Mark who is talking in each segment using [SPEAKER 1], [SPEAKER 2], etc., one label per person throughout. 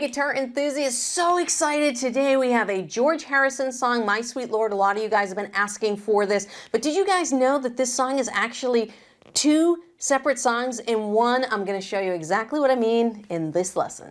[SPEAKER 1] guitar enthusiasts, so excited. Today we have a George Harrison song, My Sweet Lord. A lot of you guys have been asking for this, but did you guys know that this song is actually two separate songs in one? I'm going to show you exactly what I mean in this lesson.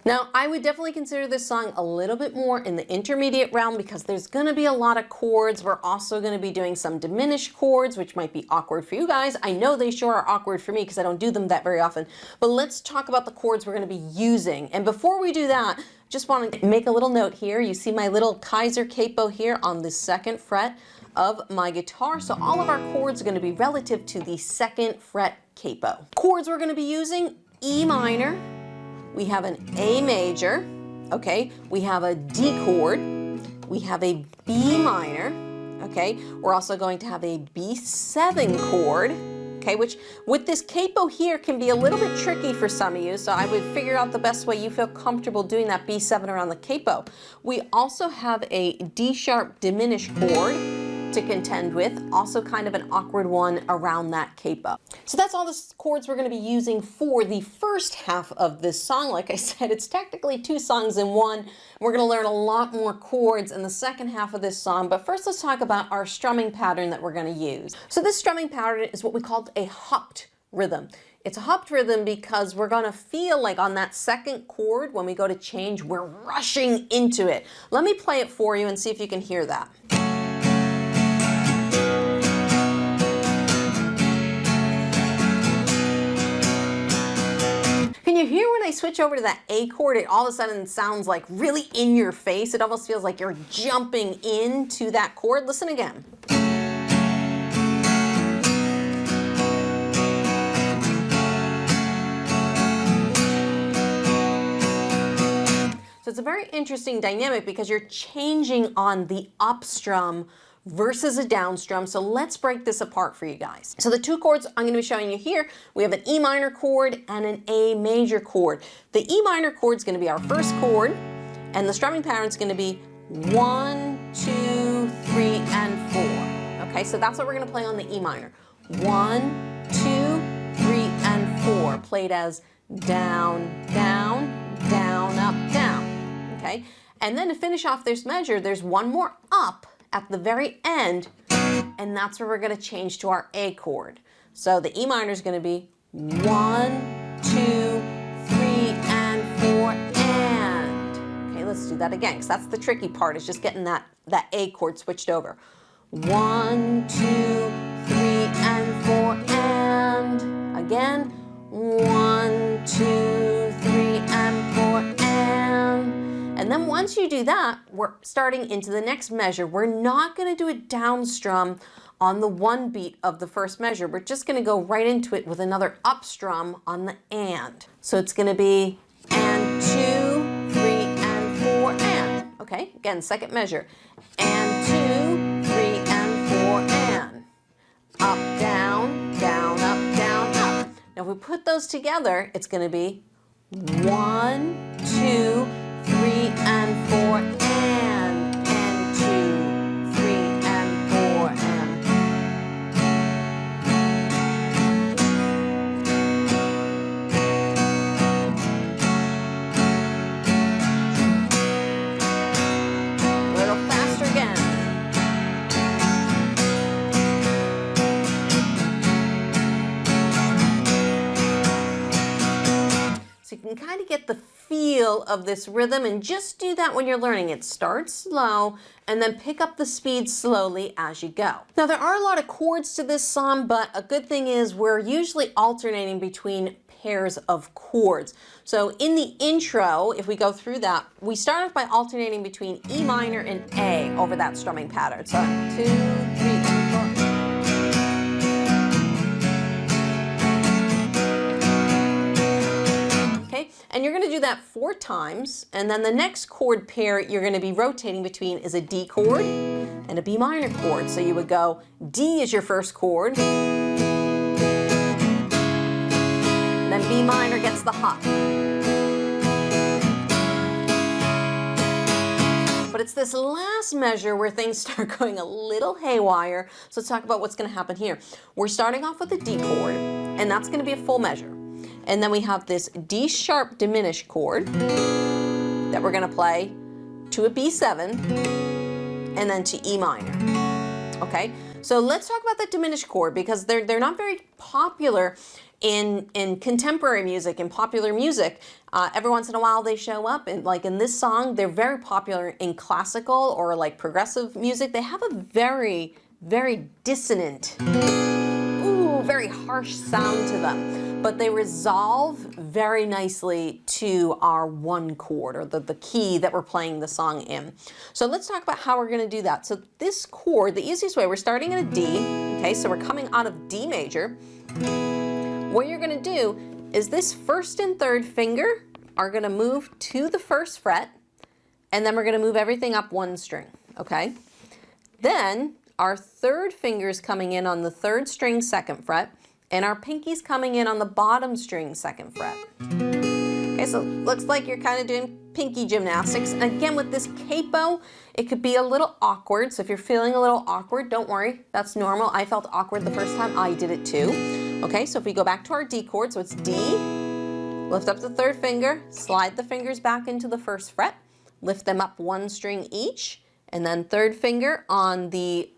[SPEAKER 1] Now, I would definitely consider this song a little bit more in the intermediate realm because there's going to be a lot of chords. We're also going to be doing some diminished chords, which might be awkward for you guys. I know they sure are awkward for me because I don't do them that very often. But let's talk about the chords we're going to be using. And before we do that, just want to make a little note here. You see my little Kaiser capo here on the 2nd fret of my guitar. So all of our chords are going to be relative to the 2nd fret capo. Chords we're going to be using: E minor. We have an A major, okay? We have a D chord. We have a B minor, okay? We're also going to have a B7 chord, okay? Which with this capo here can be a little bit tricky for some of you, so I would figure out the best way you feel comfortable doing that B7 around the capo. We also have a D sharp diminished chord to contend with, also kind of an awkward one around that capo. So that's all the chords we're going to be using for the first half of this song. Like I said, it's technically two songs in one. We're going to learn a lot more chords in the second half of this song, but first let's talk about our strumming pattern that we're going to use. So this strumming pattern is what we call a hopped rhythm. It's a hopped rhythm because we're going to feel like on that second chord, when we go to change, we're rushing into it. Let me play it for you and see if you can hear that. Can you hear when I switch over to that A chord, it all of a sudden sounds like really in your face? It almost feels like you're jumping into that chord. Listen again. So it's a very interesting dynamic because you're changing on the up strum versus a down strum. So let's break this apart for you guys. So the two chords I'm going to be showing you here, we have an E minor chord and an A major chord. The E minor chord is going to be our first chord, and the strumming pattern is going to be 1, 2, 3, and 4. Okay, so that's what we're going to play on the E minor. 1, 2, 3, and 4, played as down, down, down, up, down. Okay, and then to finish off this measure, there's one more up at the very end, and that's where we're going to change to our A chord. So the E minor is going to be 1, 2, 3, and 4, and. Okay, let's do that again, because that's the tricky part, is just getting that A chord switched over. 1, 2, 3, and 4, and. Again, 1, 2, 3, and 4, and. And then once you do that, we're starting into the next measure. We're not going to do a down strum on the one beat of the first measure. We're just going to go right into it with another up strum on the and. So it's going to be and 2, 3, and 4, and. Okay, again, second measure. And 2, 3, and 4, and. Up, down, down, up, down, up. Now if we put those together, it's going to be 1, 2, 3, and 4, and 2, 3, and 4, and. A little faster again. So you can kind of get the feel of this rhythm, and just do that when you're learning it. Start slow and then pick up the speed slowly as you go. Now there are a lot of chords to this song, but a good thing is we're usually alternating between pairs of chords. So in the intro, if we go through that, we start off by alternating between E minor and A over that strumming pattern. So 2, 3, and 4. And you're going to do that 4 times, and then the next chord pair you're going to be rotating between is a D chord and a B minor chord. So you would go D is your first chord, then B minor gets the hop. But it's this last measure where things start going a little haywire. So let's talk about what's going to happen here. We're starting off with a D chord, and that's going to be a full measure. And then we have this D sharp diminished chord that we're going to play to a B7 and then to E minor. Okay, so let's talk about that diminished chord because they're not very popular in contemporary music and popular music. Every once in a while they show up, and like in this song, they're very popular in classical or like progressive music. They have a very, very dissonant, very harsh sound to them, but they resolve very nicely to our one chord or the key that we're playing the song in. So let's talk about how we're going to do that. So this chord, the easiest way, we're starting in a D, okay, so we're coming out of D major. What you're going to do is this first and third finger are going to move to the first fret, and then we're going to move everything up one string, okay? Then our third finger is coming in on the third string second fret, and our pinky's coming in on the bottom string second fret. Okay, so looks like you're kind of doing pinky gymnastics. And again, with this capo, it could be a little awkward. So if you're feeling a little awkward, don't worry, that's normal. I felt awkward the first time, I did it too. Okay, so if we go back to our D chord, so it's D, lift up the third finger, slide the fingers back into the first fret, lift them up one string each, and then third finger on the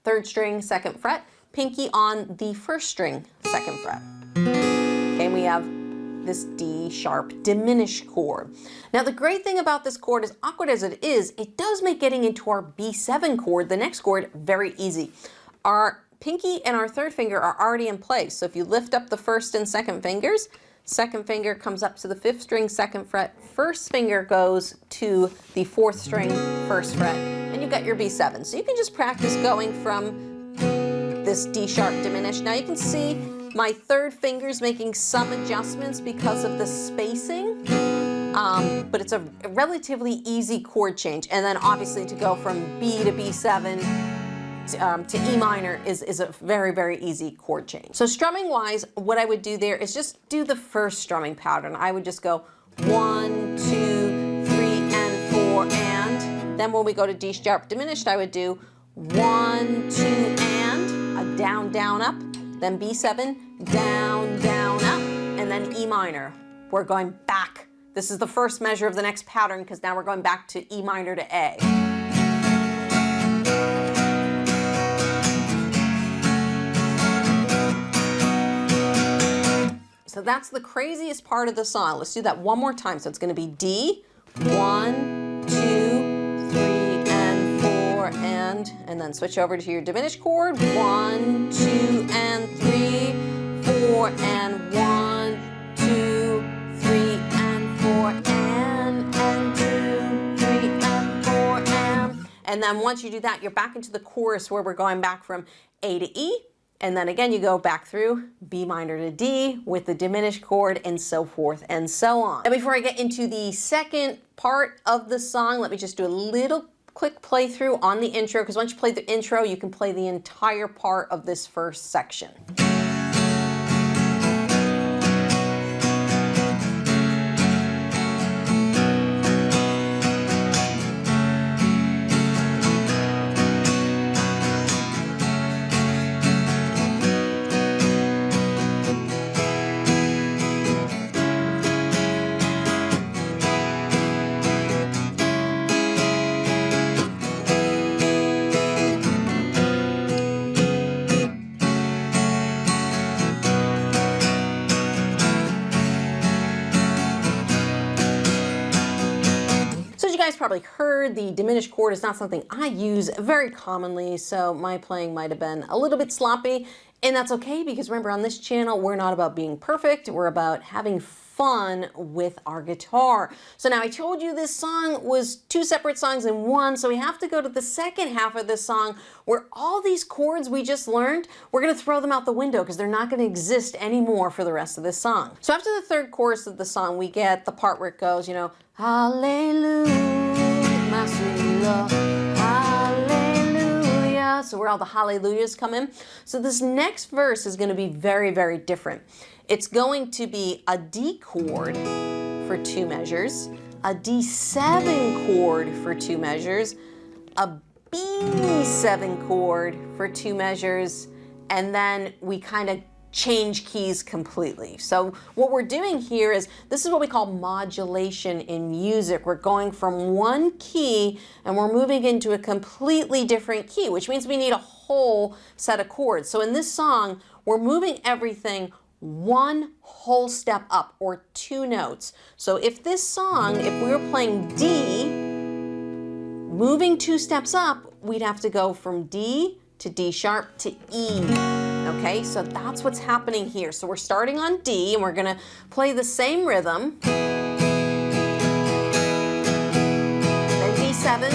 [SPEAKER 1] third string second fret, pinky on the first string second fret. Okay, and we have this D sharp diminished chord. Now the great thing about this chord, as awkward as it is, it does make getting into our B7 chord, the next chord, very easy. Our pinky and our third finger are already in place. So if you lift up the first and second fingers, second finger comes up to the fifth string second fret, first finger goes to the fourth string first fret, and you've got your B7. So you can just practice going from this D sharp diminished. Now you can see my third finger's making some adjustments because of the spacing, but it's a relatively easy chord change. And then obviously to go from B to B7 to E minor is a very, very easy chord change. So strumming wise, what I would do there is just do the first strumming pattern. I would just go 1, 2, 3, and 4, and. Then when we go to D sharp diminished, I would do 1, 2, and, a down, down, up, then B7, down, down, up, and then E minor. We're going back. This is the first measure of the next pattern because now we're going back to E minor to A. So that's the craziest part of the song. Let's do that one more time. So it's going to be D, 1, 2, 3, and 4, and then switch over to your diminished chord. 1, 2, and 3, 4, and 1, 2, 3, and 4, and 2, 3, and 4, and then once you do that, you're back into the chorus where we're going back from A to E. And then again, you go back through B minor to D with the diminished chord and so forth and so on. And before I get into the second part of the song, let me just do a little quick playthrough on the intro, because once you play the intro, you can play the entire part of this first section. You guys probably heard the diminished chord is not something I use very commonly, so my playing might have been a little bit sloppy, and that's okay because remember, on this channel we're not about being perfect, we're about having fun with our guitar. So now I told you this song was two separate songs in one, so we have to go to the second half of this song where all these chords we just learned, we're going to throw them out the window because they're not going to exist anymore for the rest of this song. So after the third chorus of the song, we get the part where it goes, you know, hallelujah, my sweet love, hallelujah. So where all the hallelujahs come in. So this next verse is going to be very, very different. It's going to be a D chord for 2 measures, a D7 chord for 2 measures, a B7 chord for 2 measures, and then we kind of change keys completely. So what we're doing here is, this is what we call modulation in music. We're going from one key and we're moving into a completely different key, which means we need a whole set of chords. So in this song, we're moving everything one whole step up, or 2 notes. So if this song, if we were playing D, moving 2 steps up, we'd have to go from D to D sharp to E. Okay, so that's what's happening here. So we're starting on D and we're gonna play the same rhythm. Then D7,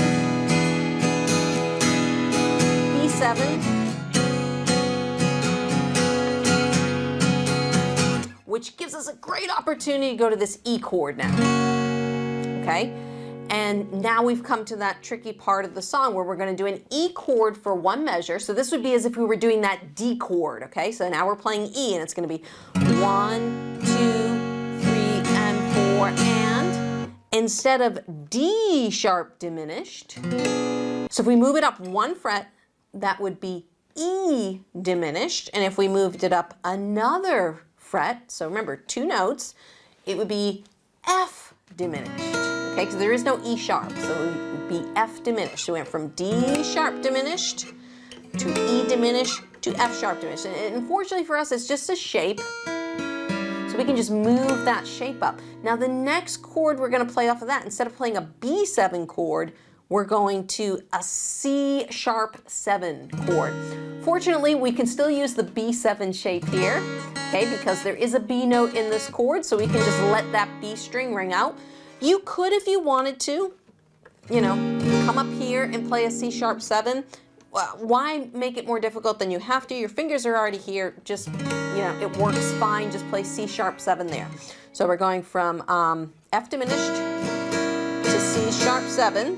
[SPEAKER 1] B7, which gives us a great opportunity to go to this E chord now. Okay, and now we've come to that tricky part of the song where we're going to do an E chord for 1 measure. So this would be as if we were doing that D chord. Okay, so now we're playing E and it's going to be 1, 2, 3, and 4, and instead of D sharp diminished, so if we move it up 1 fret, that would be E diminished. And if we moved it up another fret, so remember 2 notes, it would be F diminished. Okay, because there is no E sharp, so it would be F diminished. So we went from D sharp diminished to E diminished to F sharp diminished. And unfortunately for us, it's just a shape, so we can just move that shape up. Now the next chord we're going to play off of that, instead of playing a B7 chord, we're going to a C sharp 7 chord. Fortunately, we can still use the B7 shape here, okay, because there is a B note in this chord, so we can just let that B string ring out. You could, if you wanted to, you know, come up here and play a C sharp 7. Why make it more difficult than you have to? Your fingers are already here. Just, you know, it works fine. Just play C sharp 7 there. So we're going from F diminished to C sharp 7.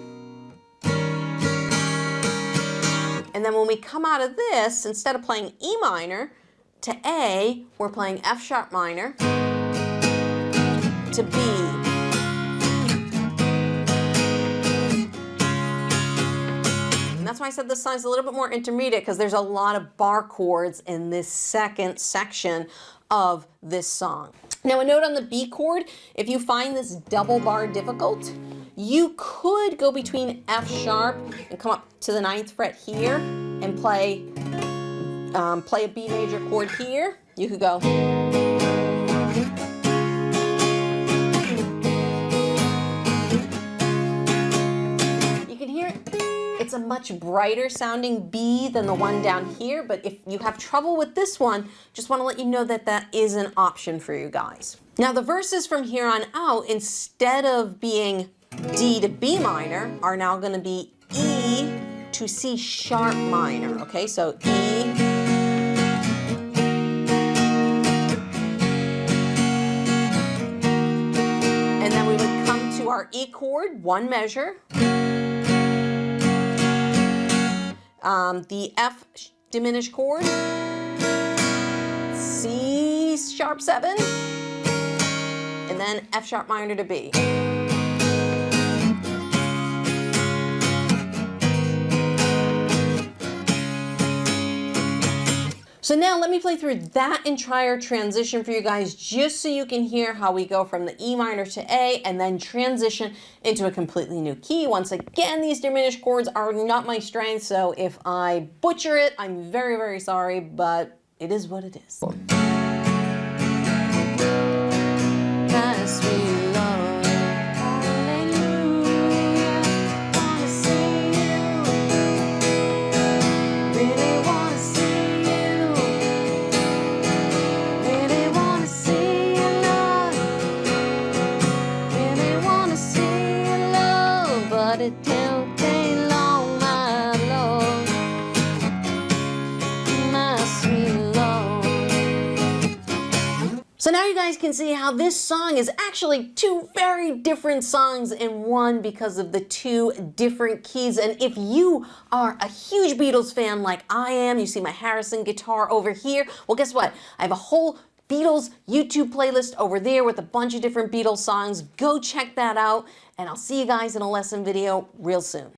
[SPEAKER 1] And then when we come out of this, instead of playing E minor to A, we're playing F sharp minor to B. And that's why I said this song's a little bit more intermediate, because there's a lot of bar chords in this second section of this song. Now a note on the B chord, if you find this double bar difficult, you could go between F sharp and come up to the 9th fret here and play a B major chord here. You could go. You can hear it. It's a much brighter sounding B than the one down here, but if you have trouble with this one, just want to let you know that that is an option for you guys. Now the verses from here on out, instead of being D to B minor, are now going to be E to C sharp minor. Okay, so E, and then we would come to our E chord, 1 measure, the F diminished chord, C sharp 7, and then F sharp minor to B. So now let me play through that entire transition for you guys, just so you can hear how we go from the E minor to A and then transition into a completely new key. Once again, these diminished chords are not my strength, so if I butcher it, I'm very, very sorry, but it is what it is. So now you guys can see how this song is actually 2 very different songs in one because of the 2 different keys. And if you are a huge Beatles fan like I am, you see my Harrison guitar over here, well guess what? I have a whole Beatles YouTube playlist over there with a bunch of different Beatles songs. Go check that out, and I'll see you guys in a lesson video real soon.